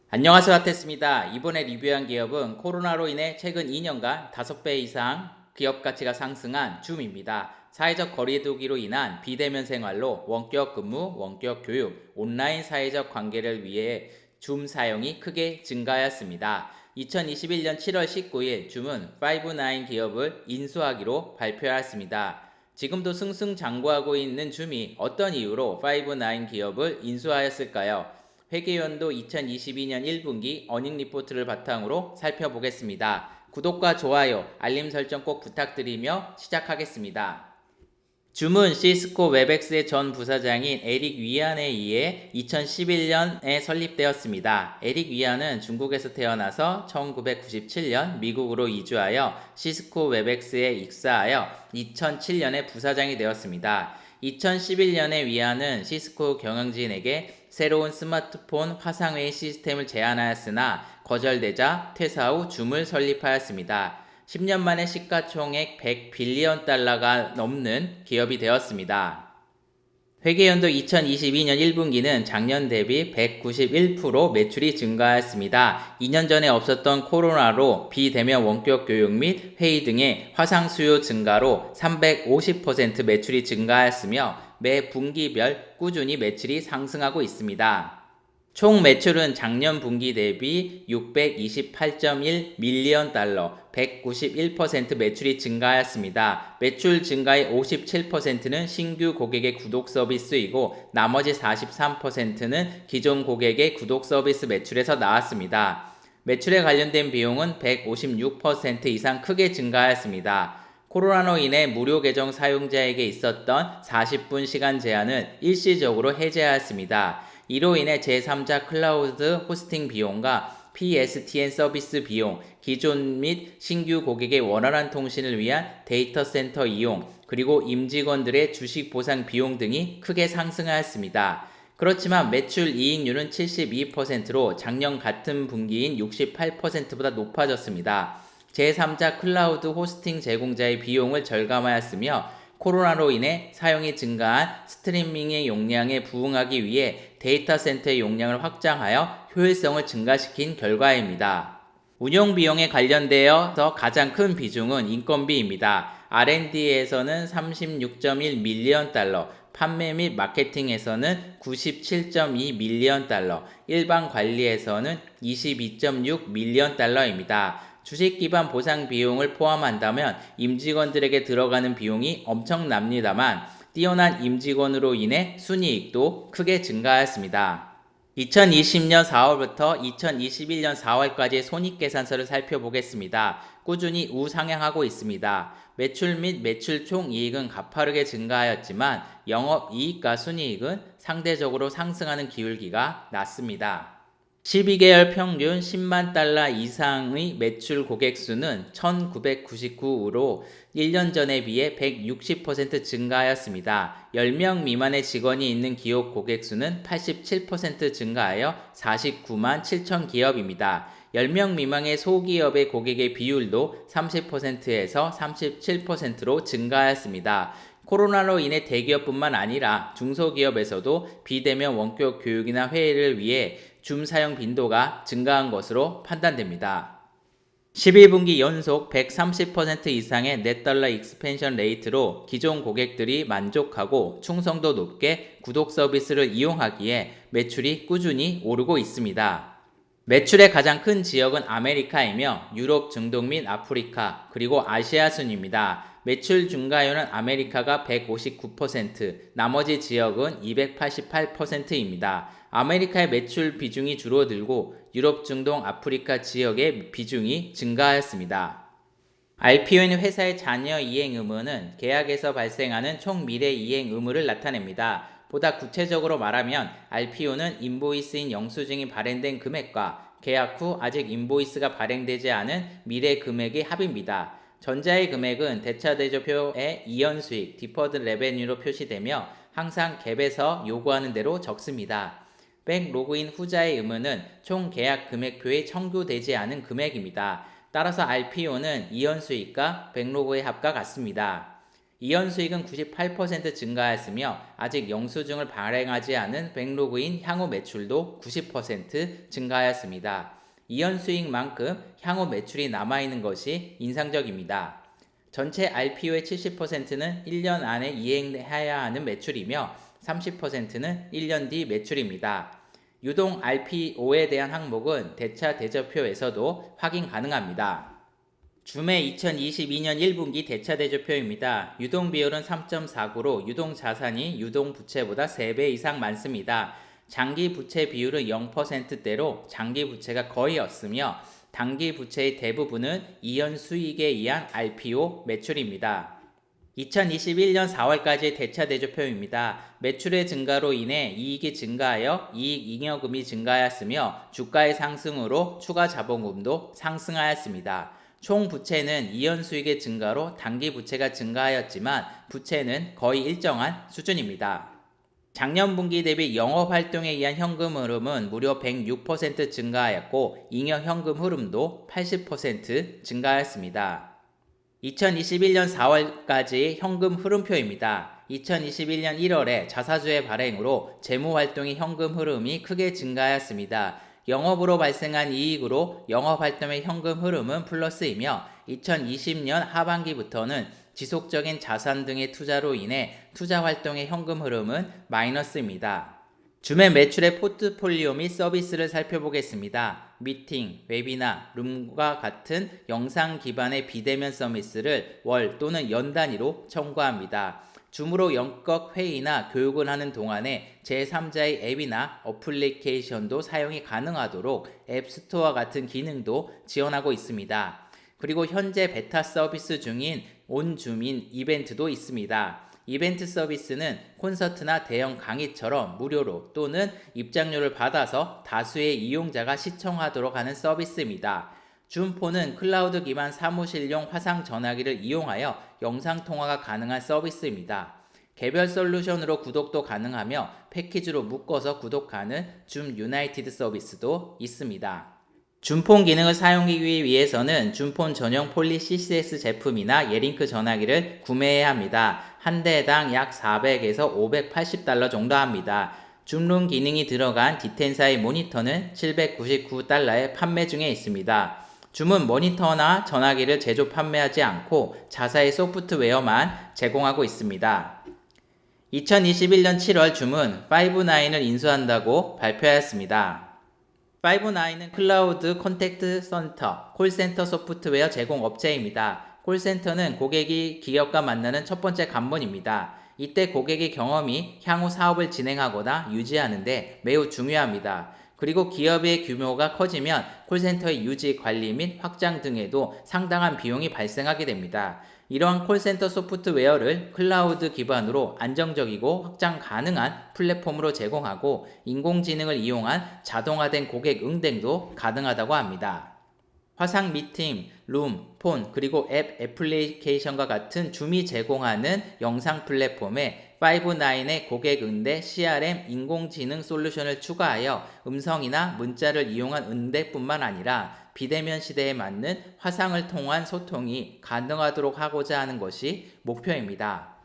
안녕하세요. 하테스입니다. 이번에 리뷰한 기업은 코로나로 인해 최근 2년간 5배 이상 기업 가치가 상승한 줌입니다. 사회적 거리두기로 인한 비대면 생활로 원격 근무, 원격 교육, 온라인 사회적 관계를 위해 줌 사용이 크게 증가하였습니다. 2021년 7월 19일 줌은 파이브나인 기업을 인수하기로 발표하였습니다. 지금도 승승장구하고 있는 줌이 어떤 이유로 파이브나인 기업을 인수하였을까요? 회계연도 2022년 1분기 어닝 리포트를 바탕으로 살펴보겠습니다. 구독과 좋아요, 알림 설정 꼭 부탁드리며 시작하겠습니다. 줌은 시스코 웹엑스의 전 부사장인 에릭 위안에 의해 2011년에 설립되었습니다. 에릭 위안은 중국에서 태어나서 1997년 미국으로 이주하여 시스코 웹엑스에 입사하여 2007년에 부사장이 되었습니다. 2011년에 위안은 시스코 경영진에게 새로운 스마트폰 화상회의 시스템을 제안하였으나 거절되자 퇴사 후 줌을 설립하였습니다. 10년 만에 시가총액 100빌리언 달러가 넘는 기업이 되었습니다. 회계연도 2022년 1분기는 작년 대비 191% 매출이 증가하였습니다. 2년 전에 없었던 코로나로 비대면 원격 교육 및 회의 등의 화상 수요 증가로 350% 매출이 증가하였으며 매 분기별 꾸준히 매출이 상승하고 있습니다. 총 매출은 작년 분기 대비 628.1밀리언 달러, 191% 매출이 증가하였습니다. 매출 증가의 57%는 신규 고객의 구독 서비스이고 나머지 43%는 기존 고객의 구독 서비스 매출에서 나왔습니다. 매출에 관련된 비용은 156% 이상 크게 증가하였습니다. 코로나로 인해 무료 계정 사용자에게 있었던 40분 시간 제한을 일시적으로 해제하였습니다. 이로 인해 제3자 클라우드 호스팅 비용과 PSTN 서비스 비용, 기존 및 신규 고객의 원활한 통신을 위한 데이터 센터 이용, 그리고 임직원들의 주식 보상 비용 등이 크게 상승하였습니다. 그렇지만 매출 이익률은 72%로 작년 같은 분기인 68%보다 높아졌습니다. 제3자 클라우드 호스팅 제공자의 비용을 절감하였으며 코로나로 인해 사용이 증가한 스트리밍의 용량에 부응하기 위해 데이터 센터의 용량을 확장하여 효율성을 증가시킨 결과입니다. 운용 비용에 관련되어서 가장 큰 비중은 인건비입니다. R&D에서는 36.1밀리언 달러, 판매 및 마케팅에서는 97.2밀리언 달러, 일반 관리에서는 22.6밀리언 달러입니다. 주식 기반 보상 비용을 포함한다면 임직원들에게 들어가는 비용이 엄청납니다만 뛰어난 임직원으로 인해 순이익도 크게 증가하였습니다. 2020년 4월부터 2021년 4월까지 손익계산서를 살펴보겠습니다. 꾸준히 우상향하고 있습니다. 매출 및 매출 총이익은 가파르게 증가하였지만 영업이익과 순이익은 상대적으로 상승하는 기울기가 낮습니다. 12개월 평균 10만 달러 이상의 매출 고객 수는 1999으로 1년 전에 비해 160% 증가하였습니다. 10명 미만의 직원이 있는 기업 고객 수는 87% 증가하여 49만 7천 기업입니다. 10명 미만의 소기업의 고객의 비율도 30%에서 37%로 증가하였습니다. 코로나로 인해 대기업뿐만 아니라 중소기업에서도 비대면 원격 교육이나 회의를 위해 줌 사용 빈도가 증가한 것으로 판단됩니다. 11분기 연속 130% 이상의 넷달러 익스펜션 레이트로 기존 고객들이 만족하고 충성도 높게 구독 서비스를 이용하기에 매출이 꾸준히 오르고 있습니다. 매출의 가장 큰 지역은 아메리카이며 유럽, 중동 및 아프리카, 그리고 아시아 순입니다. 매출 증가율은 아메리카가 159%, 나머지 지역은 288%입니다. 아메리카의 매출 비중이 줄어들고 유럽, 중동, 아프리카 지역의 비중이 증가하였습니다. RPO는 회사의 잔여 이행 의무는 계약에서 발생하는 총 미래 이행 의무를 나타냅니다. 보다 구체적으로 말하면 RPO는 인보이스인 영수증이 발행된 금액과 계약 후 아직 인보이스가 발행되지 않은 미래 금액의 합입니다. 전자의 금액은 대차대조표의 이연수익, 디퍼드 레베뉴로 표시되며 항상 갭에서 요구하는 대로 적습니다. 백 로그인 후자의 의무는 총 계약 금액표에 청구되지 않은 금액입니다. 따라서 RPO는 이연수익과 백로그의 합과 같습니다. 이연 수익은 98% 증가하였으며 아직 영수증을 발행하지 않은 백로그인 향후 매출도 90% 증가하였습니다. 이연 수익만큼 향후 매출이 남아있는 것이 인상적입니다. 전체 RPO의 70%는 1년 안에 이행해야 하는 매출이며 30%는 1년 뒤 매출입니다. 유동 RPO에 대한 항목은 대차 대조표에서도 확인 가능합니다. 줌의 2022년 1분기 대차 대조표입니다. 유동 비율은 3.49로 유동 자산이 유동 부채보다 3배 이상 많습니다. 장기 부채 비율은 0%대로 장기 부채가 거의 없으며 단기 부채의 대부분은 이연 수익에 의한 RPO 매출입니다. 2021년 4월까지의 대차 대조표입니다. 매출의 증가로 인해 이익이 증가하여 이익 잉여금이 증가하였으며 주가의 상승으로 추가 자본금도 상승하였습니다. 총 부채는 이연 수익의 증가로 단기 부채가 증가하였지만 부채는 거의 일정한 수준입니다. 작년 분기 대비 영업활동에 의한 현금 흐름은 무려 106% 증가하였고 잉여 현금 흐름도 80% 증가하였습니다. 2021년 4월까지 현금 흐름표입니다. 2021년 1월에 자사주의 발행으로 재무활동의 현금 흐름이 크게 증가하였습니다. 영업으로 발생한 이익으로 영업활동의 현금 흐름은 플러스이며 2020년 하반기부터는 지속적인 자산 등의 투자로 인해 투자활동의 현금 흐름은 마이너스입니다. 줌의 매출의 포트폴리오 및 서비스를 살펴보겠습니다. 미팅, 웨비나, 룸과 같은 영상 기반의 비대면 서비스를 월 또는 연 단위로 청구합니다. 줌으로 연극 회의나 교육을 하는 동안에 제3자의 앱이나 어플리케이션도 사용이 가능하도록 앱스토어 같은 기능도 지원하고 있습니다. 그리고 현재 베타 서비스 중인 온줌인 이벤트도 있습니다. 이벤트 서비스는 콘서트나 대형 강의처럼 무료로 또는 입장료를 받아서 다수의 이용자가 시청하도록 하는 서비스입니다. 줌폰은 클라우드 기반 사무실용 화상 전화기를 이용하여 영상통화가 가능한 서비스입니다. 개별 솔루션으로 구독도 가능하며 패키지로 묶어서 구독하는 줌 유나이티드 서비스도 있습니다. 줌폰 기능을 사용하기 위해서는 줌폰 전용 폴리 CCS 제품이나 예링크 전화기를 구매해야 합니다. 한 대당 약 400에서 580달러 정도 합니다. 줌룸 기능이 들어간 디텐사의 모니터는 799달러에 판매 중에 있습니다. 줌은 모니터나 전화기를 제조 판매하지 않고 자사의 소프트웨어만 제공하고 있습니다. 2021년 7월 줌은 파이브나인을 인수한다고 발표하였습니다. 파이브나인은 클라우드 컨택트 센터, 콜센터 소프트웨어 제공 업체입니다. 콜센터는 고객이 기업과 만나는 첫 번째 관문입니다. 이때 고객의 경험이 향후 사업을 진행하거나 유지하는데 매우 중요합니다. 그리고 기업의 규모가 커지면 콜센터의 유지, 관리 및 확장 등에도 상당한 비용이 발생하게 됩니다. 이러한 콜센터 소프트웨어를 클라우드 기반으로 안정적이고 확장 가능한 플랫폼으로 제공하고 인공지능을 이용한 자동화된 고객 응대도 가능하다고 합니다. 화상 미팅, 룸, 폰, 그리고 앱 애플리케이션과 같은 줌이 제공하는 영상 플랫폼에 파이브나인의 고객 응대 CRM 인공지능 솔루션을 추가하여 음성이나 문자를 이용한 응대뿐만 아니라 비대면 시대에 맞는 화상을 통한 소통이 가능하도록 하고자 하는 것이 목표입니다.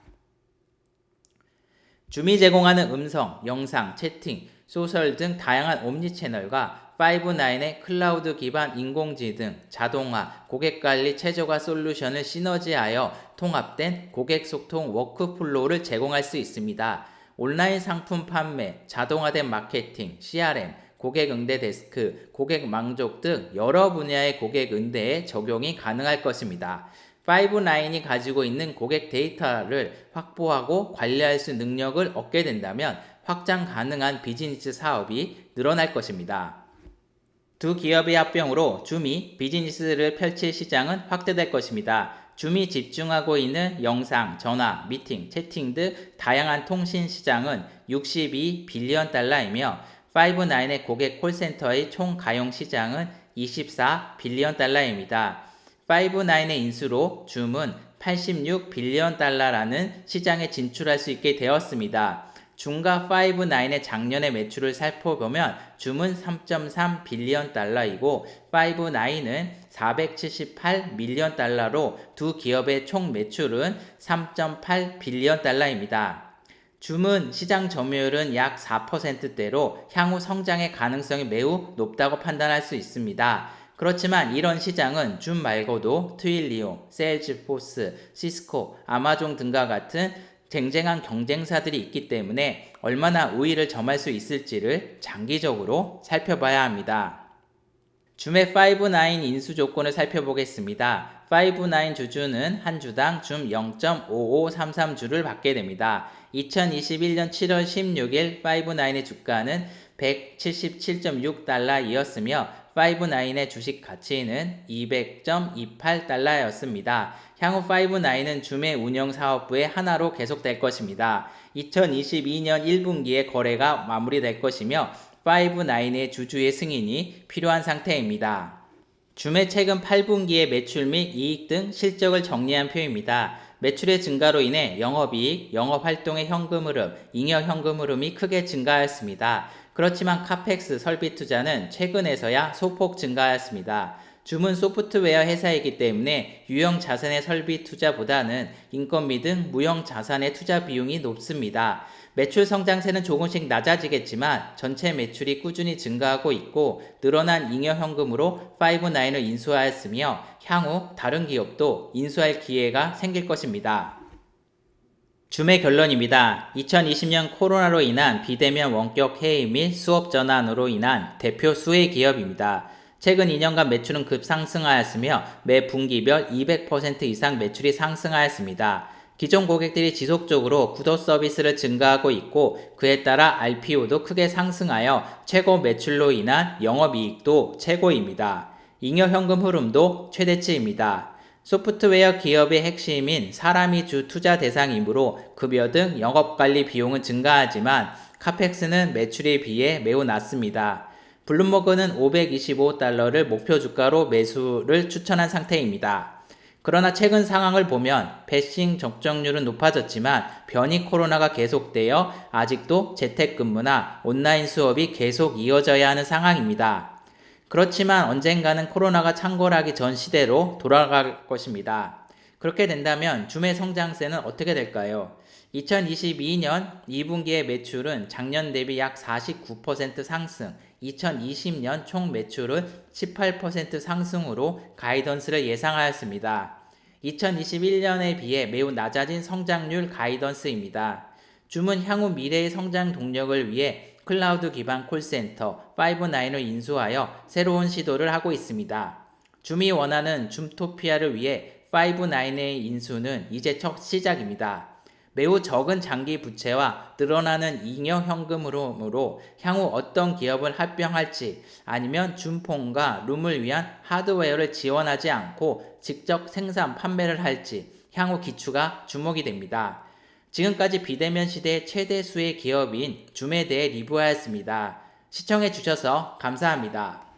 줌이 제공하는 음성, 영상, 채팅, 소셜 등 다양한 옴니채널과 파이브나인의 클라우드 기반 인공지능, 자동화, 고객관리 최적화 솔루션을 시너지하여 통합된 고객 소통 워크플로우를 제공할 수 있습니다. 온라인 상품 판매, 자동화된 마케팅, CRM, 고객 응대 데스크, 고객 만족 등 여러 분야의 고객 응대에 적용이 가능할 것입니다. 파이브나인이 가지고 있는 고객 데이터를 확보하고 관리할 수 있는 능력을 얻게 된다면 확장 가능한 비즈니스 사업이 늘어날 것입니다. 두 기업의 합병으로 줌이 비즈니스를 펼칠 시장은 확대될 것입니다. 줌이 집중하고 있는 영상, 전화, 미팅, 채팅 등 다양한 통신 시장은 62빌리언 달러이며 파이브나인의 고객 콜센터의 총 가용 시장은 24빌리언 달러입니다. 파이브나인의 인수로 줌은 86빌리언 달러라는 시장에 진출할 수 있게 되었습니다. 줌과 파이브나인의 작년의 매출을 살펴보면 줌은 3.3빌리언 달러이고 파이브나인은 478밀리언 달러로 두 기업의 총 매출은 3.8 빌리언 달러입니다. 줌은 시장 점유율은 약 4%대로 향후 성장의 가능성이 매우 높다고 판단할 수 있습니다. 그렇지만 이런 시장은 줌 말고도 트윌리오, 세일즈포스, 시스코, 아마존 등과 같은 쟁쟁한 경쟁사들이 있기 때문에 얼마나 우위를 점할 수 있을지를 장기적으로 살펴봐야 합니다. 줌의 5-9 인수 조건을 살펴보겠습니다. 5-9 주주는 한 주당 줌 0.5533주를 받게 됩니다. 2021년 7월 16일 5-9의 주가는 177.6달러이었으며 5-9의 주식 가치는 200.28달러였습니다. 향후 5-9는 줌의 운영 사업부의 하나로 계속될 것입니다. 2022년 1분기에 거래가 마무리될 것이며 5-9의 주주의 승인이 필요한 상태입니다. 줌의 최근 8분기의 매출 및 이익 등 실적을 정리한 표입니다. 매출의 증가로 인해 영업이익, 영업활동의 현금 흐름, 잉여 현금 흐름이 크게 증가하였습니다. 그렇지만 카펙스 설비 투자는 최근에서야 소폭 증가하였습니다. 줌은 소프트웨어 회사이기 때문에 유형 자산의 설비 투자보다는 인건비 등 무형 자산의 투자 비용이 높습니다. 매출 성장세는 조금씩 낮아지겠지만 전체 매출이 꾸준히 증가하고 있고 늘어난 잉여 현금으로 5-9을 인수하였으며 향후 다른 기업도 인수할 기회가 생길 것입니다. 줌의 결론입니다. 2020년 코로나로 인한 비대면 원격 회의 및 수업 전환으로 인한 대표 수혜 기업입니다. 최근 2년간 매출은 급상승하였으며 매 분기별 200% 이상 매출이 상승하였습니다. 기존 고객들이 지속적으로 구독 서비스를 증가하고 있고 그에 따라 RPO도 크게 상승하여 최고 매출로 인한 영업이익도 최고입니다. 잉여 현금 흐름도 최대치입니다. 소프트웨어 기업의 핵심인 사람이 주 투자 대상이므로 급여 등 영업관리 비용은 증가하지만 카펙스는 매출에 비해 매우 낮습니다. 블룸버그는 525달러를 목표 주가로 매수를 추천한 상태입니다. 그러나 최근 상황을 보면 백신 접종률은 높아졌지만 변이 코로나가 계속되어 아직도 재택근무나 온라인 수업이 계속 이어져야 하는 상황입니다. 그렇지만 언젠가는 코로나가 창궐하기 전 시대로 돌아갈 것입니다. 그렇게 된다면 줌의 성장세는 어떻게 될까요? 2022년 2분기의 매출은 작년 대비 약 49% 상승, 2020년 총 매출은 18% 상승으로 가이던스를 예상하였습니다. 2021년에 비해 매우 낮아진 성장률 가이던스입니다. 줌은 향후 미래의 성장 동력을 위해 클라우드 기반 콜센터 5-9을 인수하여 새로운 시도를 하고 있습니다. 줌이 원하는 줌토피아를 위해 5-9의 인수는 이제 첫 시작입니다. 매우 적은 장기 부채와 늘어나는 잉여 현금 흐름으로 향후 어떤 기업을 합병할지 아니면 줌폰과 룸을 위한 하드웨어를 지원하지 않고 직접 생산 판매를 할지 향후 기추가 주목이 됩니다. 지금까지 비대면 시대의 최대 수의 기업인 줌에 대해 리뷰하였습니다. 시청해 주셔서 감사합니다.